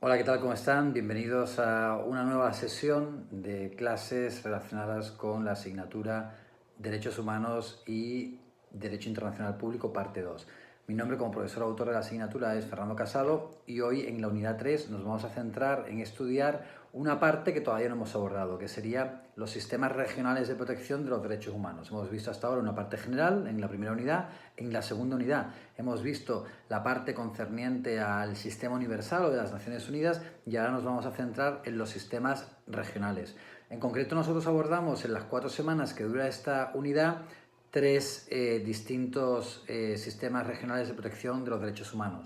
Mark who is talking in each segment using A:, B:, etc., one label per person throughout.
A: Hola, ¿qué tal? ¿Cómo están? Bienvenidos a una nueva sesión de clases relacionadas con la asignatura Derechos Humanos y Derecho Internacional Público, parte 2. Mi nombre como profesor autor de la asignatura es Fernando Casado y hoy en la unidad 3 nos vamos a centrar en estudiar una parte que todavía no hemos abordado, que sería los sistemas regionales de protección de los derechos humanos. Hemos visto hasta ahora una parte general en la primera unidad. En la segunda unidad hemos visto la parte concerniente al sistema universal o de las Naciones Unidas y ahora nos vamos a centrar en los sistemas regionales. En concreto, nosotros abordamos en las 4 semanas que dura esta unidad tres distintos sistemas regionales de protección de los derechos humanos.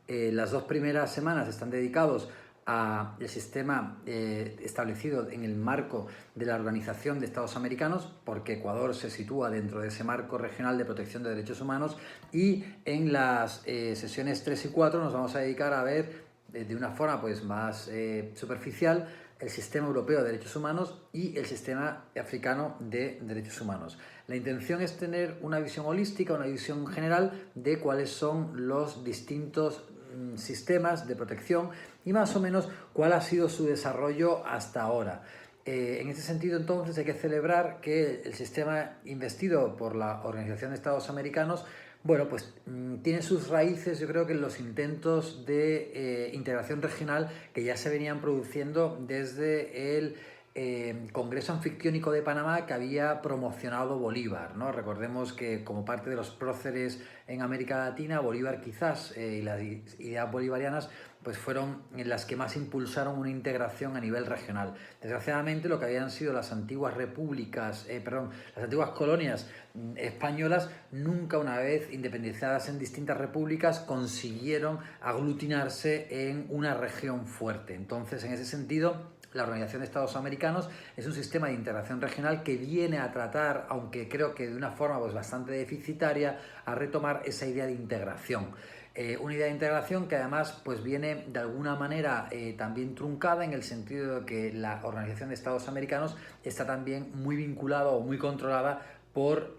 A: Las 2 primeras semanas están dedicados al sistema establecido en el marco de la Organización de Estados Americanos, porque Ecuador se sitúa dentro de ese marco regional de protección de derechos humanos, y en las sesiones 3 y 4 nos vamos a dedicar a ver de una forma pues, más superficial el sistema europeo de derechos humanos y el sistema africano de derechos humanos. La intención es tener una visión holística, una visión general de cuáles son los distintos sistemas de protección y más o menos cuál ha sido su desarrollo hasta ahora. En este sentido, entonces, hay que celebrar que el sistema investido por la Organización de Estados Americanos, bueno, pues tiene sus raíces, yo creo que en los intentos de integración regional que ya se venían produciendo desde el Congreso Anfictiónico de Panamá que había promocionado Bolívar, ¿no? Recordemos que como parte de los próceres en América Latina, Bolívar quizás y las ideas bolivarianas pues fueron las que más impulsaron una integración a nivel regional. Desgraciadamente, lo que habían sido las antiguas repúblicas, las antiguas colonias españolas, nunca una vez independizadas en distintas repúblicas, consiguieron aglutinarse en una región fuerte. Entonces, en ese sentido, la Organización de Estados Americanos es un sistema de integración regional que viene a tratar, aunque creo que de una forma pues, bastante deficitaria, a retomar esa idea de integración. Una idea de integración que además pues, viene de alguna manera también truncada en el sentido de que la Organización de Estados Americanos está también muy vinculada o muy controlada por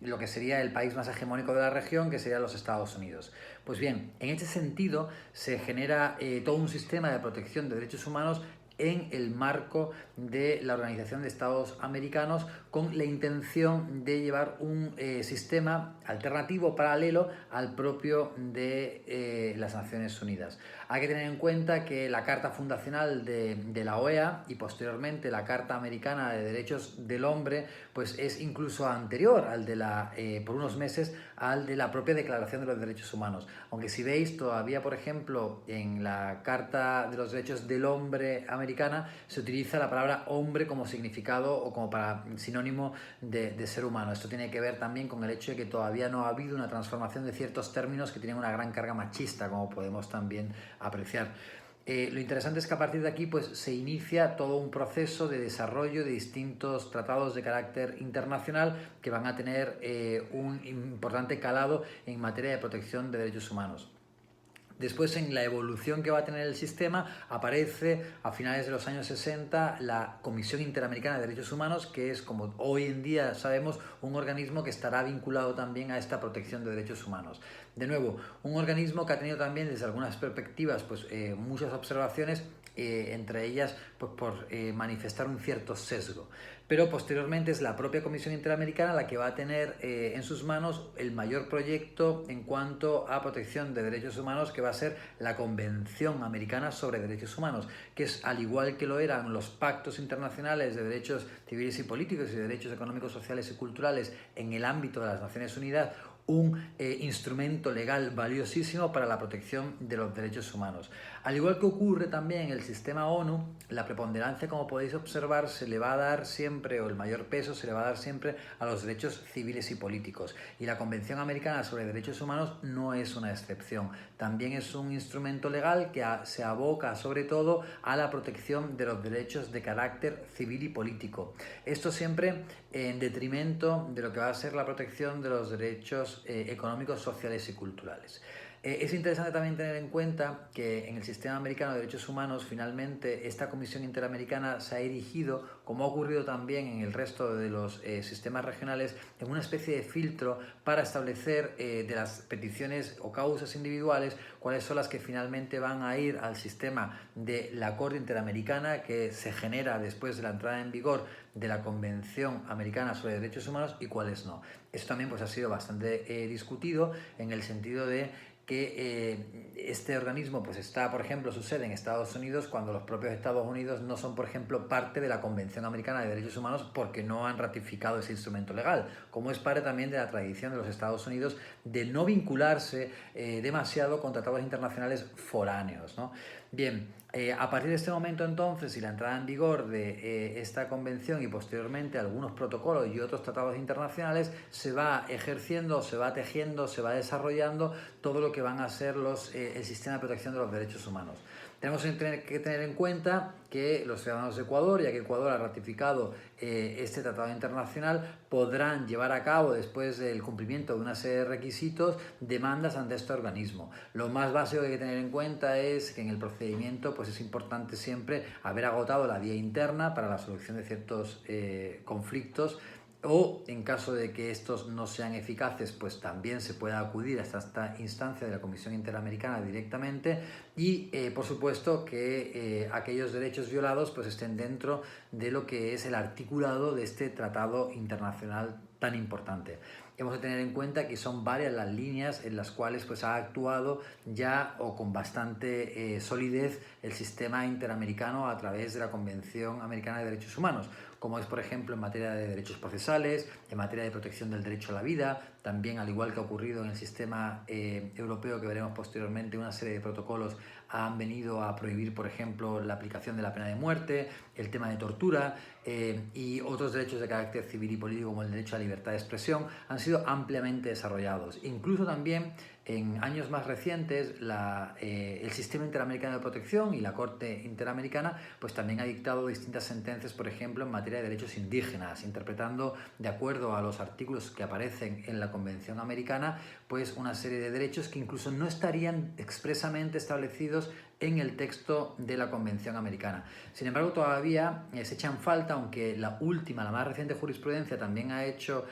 A: lo que sería el país más hegemónico de la región, que serían los Estados Unidos. Pues bien, en este sentido se genera todo un sistema de protección de derechos humanos en el marco de la Organización de Estados Americanos con la intención de llevar un sistema alternativo, paralelo al propio de las Naciones Unidas. Hay que tener en cuenta que la Carta Fundacional de la OEA y posteriormente la Carta Americana de Derechos del Hombre pues es incluso anterior al de por unos meses al de la propia Declaración de los Derechos Humanos. Aunque si veis todavía, por ejemplo, en la Carta de los Derechos del Hombre americana se utiliza la palabra hombre como significado o como para sinónimo de ser humano. Esto tiene que ver también con el hecho de que todavía no ha habido una transformación de ciertos términos que tienen una gran carga machista, como podemos también apreciar. Lo interesante es que a partir de aquí pues, se inicia todo un proceso de desarrollo de distintos tratados de carácter internacional que van a tener un importante calado en materia de protección de derechos humanos. Después, en la evolución que va a tener el sistema, aparece a finales de los años 60 la Comisión Interamericana de Derechos Humanos, que es, como hoy en día sabemos, un organismo que estará vinculado también a esta protección de derechos humanos. De nuevo, un organismo que ha tenido también desde algunas perspectivas pues, muchas observaciones, entre ellas pues, por manifestar un cierto sesgo. Pero posteriormente es la propia Comisión Interamericana la que va a tener en sus manos el mayor proyecto en cuanto a protección de derechos humanos, que va a ser la Convención Americana sobre Derechos Humanos, que es, al igual que lo eran los pactos internacionales de derechos civiles y políticos y de derechos económicos, sociales y culturales en el ámbito de las Naciones Unidas, un instrumento legal valiosísimo para la protección de los derechos humanos. Al igual que ocurre también en el sistema ONU, la preponderancia, como podéis observar, se le va a dar siempre, o el mayor peso se le va a dar siempre a los derechos civiles y políticos. Y la Convención Americana sobre Derechos Humanos no es una excepción. También es un instrumento legal que se aboca sobre todo a la protección de los derechos de carácter civil y político. Esto siempre en detrimento de lo que va a ser la protección de los derechos económicos, sociales y culturales. Es interesante también tener en cuenta que en el sistema americano de derechos humanos finalmente esta Comisión Interamericana se ha erigido, como ha ocurrido también en el resto de los sistemas regionales, en una especie de filtro para establecer de las peticiones o causas individuales cuáles son las que finalmente van a ir al sistema de la Corte Interamericana, que se genera después de la entrada en vigor de la Convención Americana sobre Derechos Humanos, y cuáles no. Esto también pues, ha sido bastante discutido en el sentido de que este organismo pues está, por ejemplo, su sede en Estados Unidos, cuando los propios Estados Unidos no son, por ejemplo, parte de la Convención Americana de Derechos Humanos porque no han ratificado ese instrumento legal, como es parte también de la tradición de los Estados Unidos de no vincularse demasiado con tratados internacionales foráneos, ¿no? Bien, a partir de este momento entonces y la entrada en vigor de esta convención y posteriormente algunos protocolos y otros tratados internacionales, se va ejerciendo, se va tejiendo, se va desarrollando todo lo que van a ser el sistema de protección de los derechos humanos. Tenemos que tener en cuenta que los ciudadanos de Ecuador, ya que Ecuador ha ratificado este tratado internacional, podrán llevar a cabo, después del cumplimiento de una serie de requisitos, demandas ante este organismo. Lo más básico que hay que tener en cuenta es que en el procedimiento pues es importante siempre haber agotado la vía interna para la solución de ciertos conflictos, o en caso de que estos no sean eficaces, pues también se pueda acudir hasta esta instancia de la Comisión Interamericana directamente, y por supuesto que aquellos derechos violados pues estén dentro de lo que es el articulado de este tratado internacional tan importante. Hemos de tener en cuenta que son varias las líneas en las cuales pues, ha actuado ya o con bastante solidez el sistema interamericano a través de la Convención Americana de Derechos Humanos, como es, por ejemplo, en materia de derechos procesales, en materia de protección del derecho a la vida, también, al igual que ha ocurrido en el sistema europeo, que veremos posteriormente, una serie de protocolos han venido a prohibir, por ejemplo, la aplicación de la pena de muerte, el tema de tortura y otros derechos de carácter civil y político, como el derecho a la libertad de expresión, han sido ampliamente desarrollados. Incluso también en años más recientes el Sistema Interamericano de Protección y la Corte Interamericana pues también ha dictado distintas sentencias, por ejemplo, en materia de derechos indígenas, interpretando de acuerdo a los artículos que aparecen en la Convención Americana pues una serie de derechos que incluso no estarían expresamente establecidos en el texto de la Convención Americana. Sin embargo, todavía se echan falta, aunque la más reciente jurisprudencia también ha hecho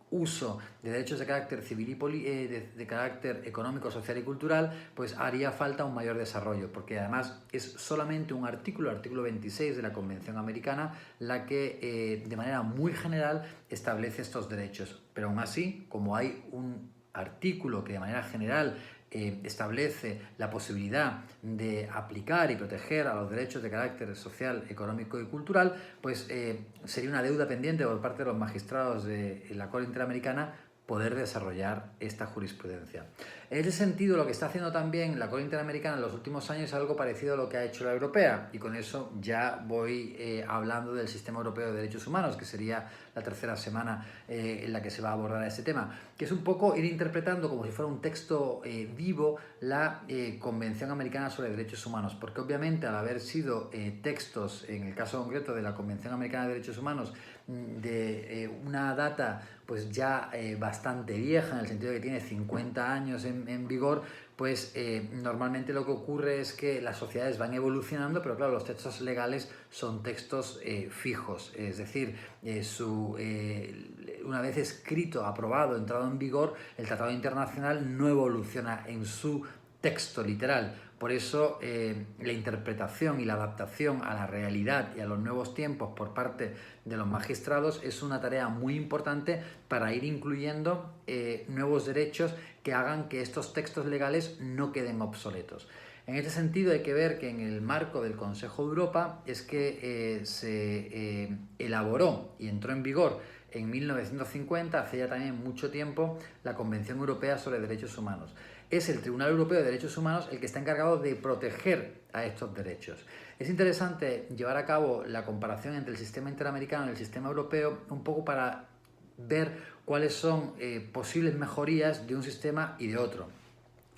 A: uso de derechos de carácter civil y de carácter económico, social y cultural, pues haría falta un mayor desarrollo, porque además es solamente un artículo, el artículo 26 de la Convención Americana, la que de manera muy general establece estos derechos. Pero aún así, como hay un artículo que de manera general establece la posibilidad de aplicar y proteger a los derechos de carácter social, económico y cultural, pues sería una deuda pendiente por parte de los magistrados de la Corte Interamericana poder desarrollar esta jurisprudencia. En ese sentido, lo que está haciendo también la Corte Interamericana en los últimos años es algo parecido a lo que ha hecho la europea, y con eso ya voy hablando del Sistema Europeo de Derechos Humanos, que sería la tercera semana en la que se va a abordar este tema, que es un poco ir interpretando como si fuera un texto vivo la Convención Americana sobre Derechos Humanos, porque obviamente al haber sido textos, en el caso concreto de la Convención Americana de Derechos Humanos, de una data pues ya bastante vieja, en el sentido de que tiene 50 años en vigor, pues normalmente lo que ocurre es que las sociedades van evolucionando, pero claro, los textos legales son textos fijos, es decir, una vez escrito, aprobado, entrado en vigor, el tratado internacional no evoluciona en su texto literal. Por eso la interpretación y la adaptación a la realidad y a los nuevos tiempos por parte de los magistrados es una tarea muy importante para ir incluyendo nuevos derechos que hagan que estos textos legales no queden obsoletos. En este sentido hay que ver que en el marco del Consejo de Europa es que se elaboró y entró en vigor en 1950, hace ya también mucho tiempo, la Convención Europea sobre Derechos Humanos. Es el Tribunal Europeo de Derechos Humanos el que está encargado de proteger a estos derechos. Es interesante llevar a cabo la comparación entre el sistema interamericano y el sistema europeo, un poco para ver cuáles son posibles mejorías de un sistema y de otro.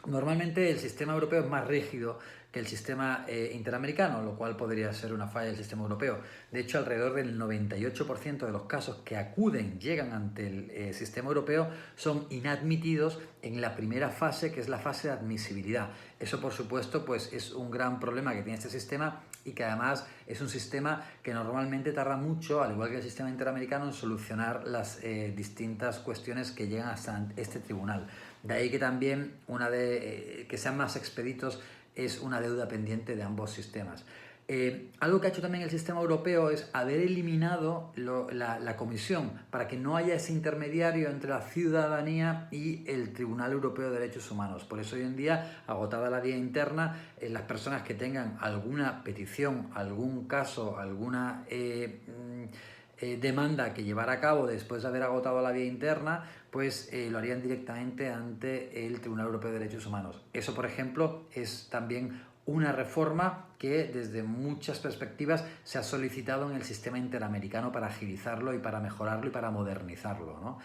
A: Normalmente el sistema europeo es más rígido que el sistema interamericano, lo cual podría ser una falla del sistema europeo. De hecho, alrededor del 98% de los casos que llegan ante el sistema europeo, son inadmitidos en la primera fase, que es la fase de admisibilidad. Eso, por supuesto, pues es un gran problema que tiene este sistema, y que además es un sistema que normalmente tarda mucho, al igual que el sistema interamericano, en solucionar las distintas cuestiones que llegan hasta este tribunal. De ahí que también que sean más expeditos es una deuda pendiente de ambos sistemas. Algo que ha hecho también el sistema europeo es haber eliminado la comisión, para que no haya ese intermediario entre la ciudadanía y el Tribunal Europeo de Derechos Humanos. Por eso hoy en día, agotada la vía interna, las personas que tengan alguna petición, algún caso, alguna demanda que llevar a cabo después de haber agotado la vía interna, pues lo harían directamente ante el Tribunal Europeo de Derechos Humanos. Eso, por ejemplo, es también una reforma que desde muchas perspectivas se ha solicitado en el sistema interamericano para agilizarlo y para mejorarlo y para modernizarlo, ¿no?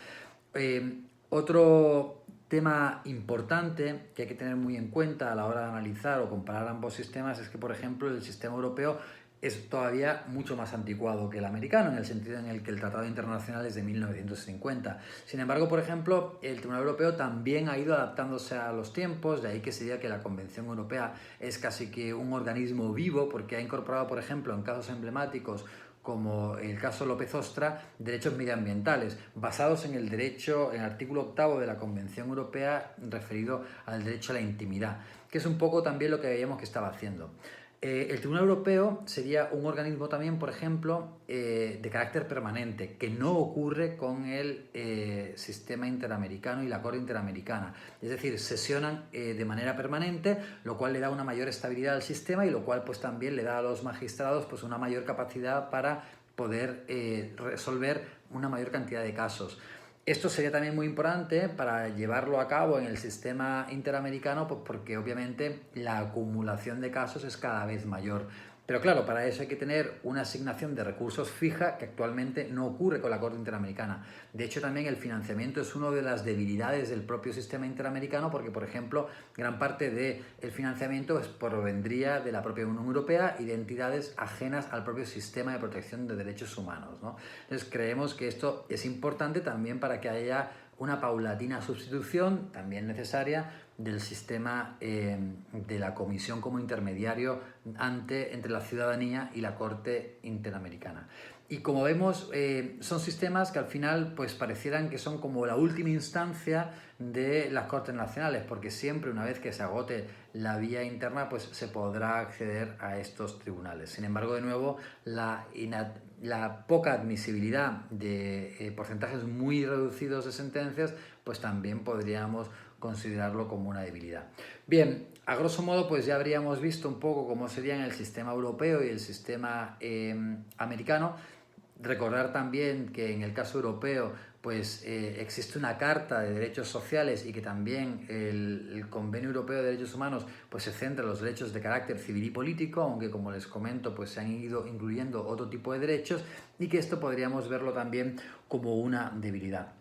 A: Otro tema importante que hay que tener muy en cuenta a la hora de analizar o comparar ambos sistemas es que, por ejemplo, el sistema europeo es todavía mucho más anticuado que el americano, en el sentido en el que el Tratado Internacional es de 1950. Sin embargo, por ejemplo, el Tribunal Europeo también ha ido adaptándose a los tiempos, de ahí que se diga que la Convención Europea es casi que un organismo vivo, porque ha incorporado, por ejemplo, en casos emblemáticos como el caso López Ostra, derechos medioambientales, basados en el derecho, en el artículo 8 de la Convención Europea referido al derecho a la intimidad, que es un poco también lo que veíamos que estaba haciendo. El Tribunal Europeo sería un organismo también, por ejemplo, de carácter permanente, que no ocurre con el sistema interamericano y la Corte Interamericana. Es decir, sesionan de manera permanente, lo cual le da una mayor estabilidad al sistema, y lo cual pues también le da a los magistrados pues una mayor capacidad para poder resolver una mayor cantidad de casos. Esto sería también muy importante para llevarlo a cabo en el sistema interamericano, pues porque obviamente la acumulación de casos es cada vez mayor. Pero claro, para eso hay que tener una asignación de recursos fija, que actualmente no ocurre con la Corte Interamericana. De hecho, también el financiamiento es una de las debilidades del propio sistema interamericano, porque, por ejemplo, gran parte del financiamiento provendría de la propia Unión Europea y de entidades ajenas al propio sistema de protección de derechos humanos, ¿no? Entonces, creemos que esto es importante también para que haya una paulatina sustitución, también necesaria, del sistema de la Comisión como intermediario entre la ciudadanía y la Corte Interamericana. Y como vemos, son sistemas que al final pues parecieran que son como la última instancia de las Cortes Nacionales, porque siempre, una vez que se agote la vía interna, pues se podrá acceder a estos tribunales. Sin embargo, de nuevo, la poca admisibilidad de porcentajes muy reducidos de sentencias, pues también podríamos considerarlo como una debilidad. Bien, a grosso modo pues ya habríamos visto un poco cómo serían el sistema europeo y el sistema americano. Recordar también que en el caso europeo pues existe una Carta de Derechos Sociales, y que también el Convenio Europeo de Derechos Humanos pues se centra en los derechos de carácter civil y político, aunque, como les comento, pues se han ido incluyendo otro tipo de derechos, y que esto podríamos verlo también como una debilidad.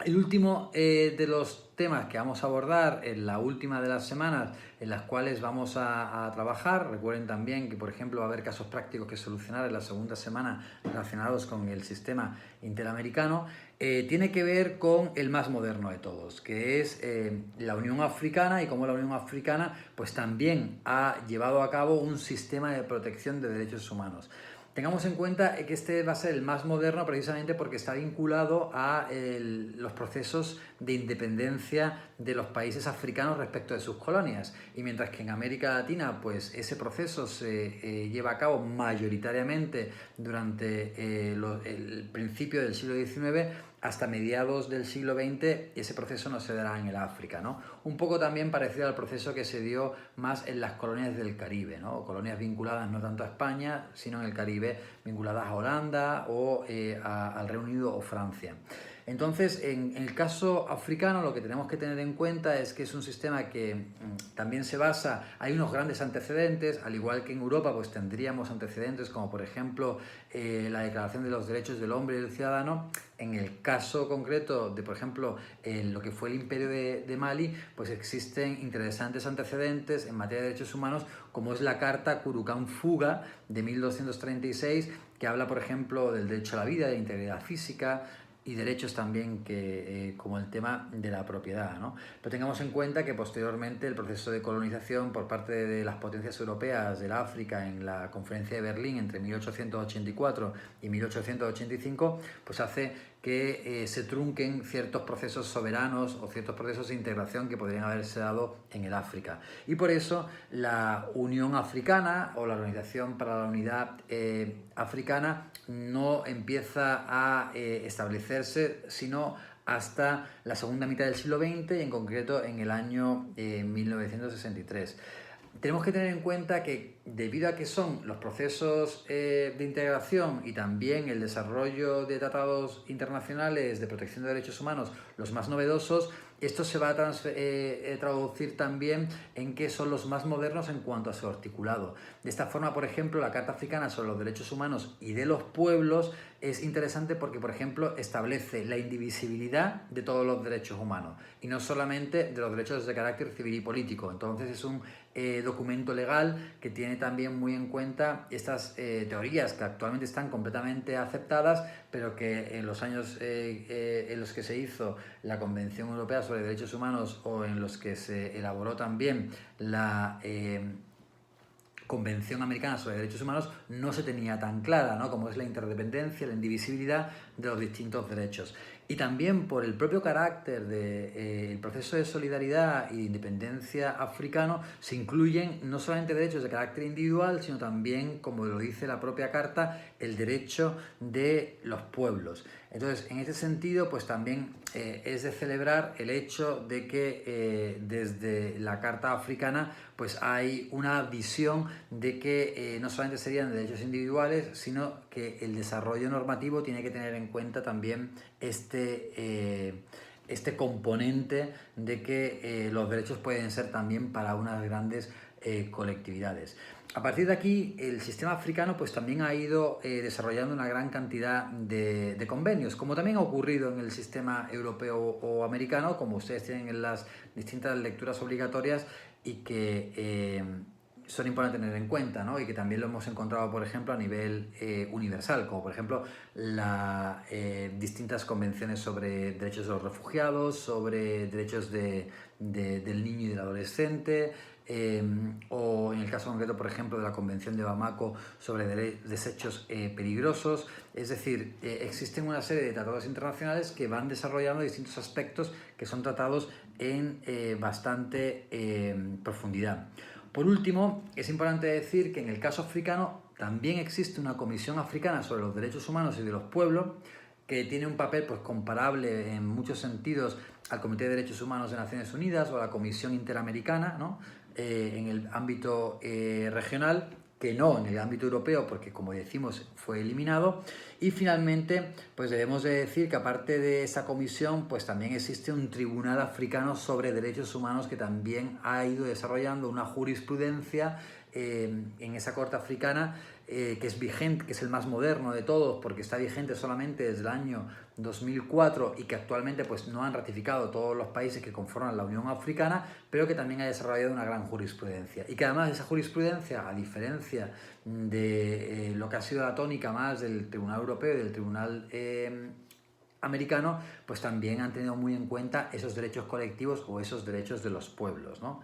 A: El último de los temas que vamos a abordar en la última de las semanas en las cuales vamos a trabajar, recuerden también que, por ejemplo, va a haber casos prácticos que solucionar en la segunda semana relacionados con el sistema interamericano, tiene que ver con el más moderno de todos, que es la Unión Africana, y cómo la Unión Africana pues también ha llevado a cabo un sistema de protección de derechos humanos. Tengamos en cuenta que este va a ser el más moderno precisamente porque está vinculado a los procesos de independencia de los países africanos respecto de sus colonias. Y mientras que en América Latina pues ese proceso se lleva a cabo mayoritariamente durante el principio del siglo XIX, hasta mediados del siglo XX ese proceso no se dará en el África, ¿no? Un poco también parecido al proceso que se dio más en las colonias del Caribe, ¿no? Colonias vinculadas no tanto a España, sino en el Caribe, vinculadas a Holanda o al Reino Unido o Francia. Entonces, en el caso africano, lo que tenemos que tener en cuenta es que es un sistema que también se basa, hay unos grandes antecedentes, al igual que en Europa, pues tendríamos antecedentes como por ejemplo la Declaración de los Derechos del Hombre y del Ciudadano. En el caso concreto de, por ejemplo, lo que fue el Imperio de Mali, pues existen interesantes antecedentes en materia de derechos humanos, como es la Carta Kurukan Fuga de 1236, que habla, por ejemplo, del derecho a la vida, de la integridad física, y derechos también como el tema de la propiedad, ¿no? Pero tengamos en cuenta que posteriormente el proceso de colonización por parte de las potencias europeas del África en la Conferencia de Berlín entre 1884 y 1885 pues hace que se trunquen ciertos procesos soberanos o ciertos procesos de integración que podrían haberse dado en el África. Y por eso la Unión Africana o la Organización para la Unidad Africana no empieza a establecerse sino hasta la segunda mitad del siglo XX y en concreto en el año 1963. Tenemos que tener en cuenta que debido a que son los procesos de integración y también el desarrollo de tratados internacionales de protección de derechos humanos los más novedosos, esto se va a traducir también en que son los más modernos en cuanto a su articulado. De esta forma, por ejemplo, la Carta Africana sobre los Derechos Humanos y de los Pueblos es interesante porque, por ejemplo, establece la indivisibilidad de todos los derechos humanos y no solamente de los derechos de carácter civil y político. Entonces es un documento legal que tiene también muy en cuenta estas teorías que actualmente están completamente aceptadas, pero que en los años en los que se hizo la Convención Europea sobre Derechos Humanos o en los que se elaboró también la Convención Americana sobre Derechos Humanos no se tenía tan clara, ¿no? Como es la interdependencia, la indivisibilidad de los distintos derechos. Y también por el propio carácter del proceso de solidaridad y de independencia africano se incluyen no solamente derechos de carácter individual, sino también, como lo dice la propia Carta, el derecho de los pueblos. Entonces, en este sentido, pues también es de celebrar el hecho de que desde la Carta Africana pues hay una visión de que no solamente serían derechos individuales, sino que el desarrollo normativo tiene que tener en cuenta también este componente de que los derechos pueden ser también para unas grandes colectividades. A partir de aquí, el sistema africano pues también ha ido desarrollando una gran cantidad de convenios, como también ha ocurrido en el sistema europeo o americano, como ustedes tienen en las distintas lecturas obligatorias y que son importantes tener en cuenta, ¿no? Y que también lo hemos encontrado, por ejemplo, a nivel universal, como por ejemplo las distintas convenciones sobre derechos de los refugiados, sobre derechos del niño y del adolescente, o en el caso concreto, por ejemplo, de la Convención de Bamako sobre desechos peligrosos. Es decir, existen una serie de tratados internacionales que van desarrollando distintos aspectos que son tratados en bastante profundidad. Por último, es importante decir que en el caso africano también existe una Comisión Africana sobre los Derechos Humanos y de los Pueblos que tiene un papel pues, comparable en muchos sentidos al Comité de Derechos Humanos de Naciones Unidas o a la Comisión Interamericana, ¿no? En el ámbito regional, que no en el ámbito europeo porque, como decimos, fue eliminado. Y finalmente, pues debemos de decir que aparte de esa comisión, pues también existe un tribunal africano sobre derechos humanos que también ha ido desarrollando una jurisprudencia en esa corte africana que es vigente, que es el más moderno de todos porque está vigente solamente desde el año 2004 y que actualmente pues no han ratificado todos los países que conforman la Unión Africana, pero que también ha desarrollado una gran jurisprudencia y que además esa jurisprudencia, a diferencia de lo que ha sido la tónica más del Tribunal Europeo y del Tribunal americano, pues también han tenido muy en cuenta esos derechos colectivos o esos derechos de los pueblos, ¿no?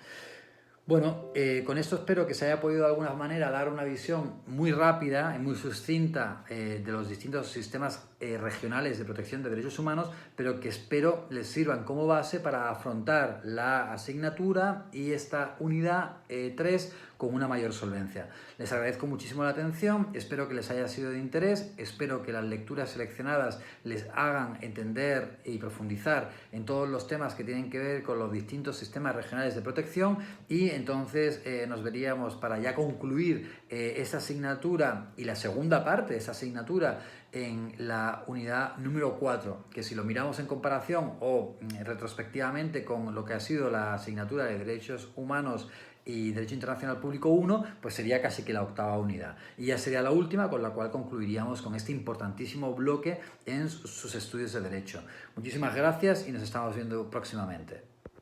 A: Bueno, con esto espero que se haya podido de alguna manera dar una visión muy rápida y muy sucinta de los distintos sistemas regionales de protección de derechos humanos, pero que espero les sirvan como base para afrontar la asignatura y esta unidad 3 con una mayor solvencia. Les agradezco muchísimo la atención, espero que les haya sido de interés, espero que las lecturas seleccionadas les hagan entender y profundizar en todos los temas que tienen que ver con los distintos sistemas regionales de protección y entonces nos veríamos para ya concluir esta asignatura y la segunda parte de esa asignatura en la la unidad número 4, que si lo miramos en comparación o retrospectivamente con lo que ha sido la asignatura de Derechos Humanos y Derecho Internacional Público 1, pues sería casi que la octava unidad. Y ya sería la última, con la cual concluiríamos con este importantísimo bloque en sus estudios de Derecho. Muchísimas gracias y nos estamos viendo próximamente.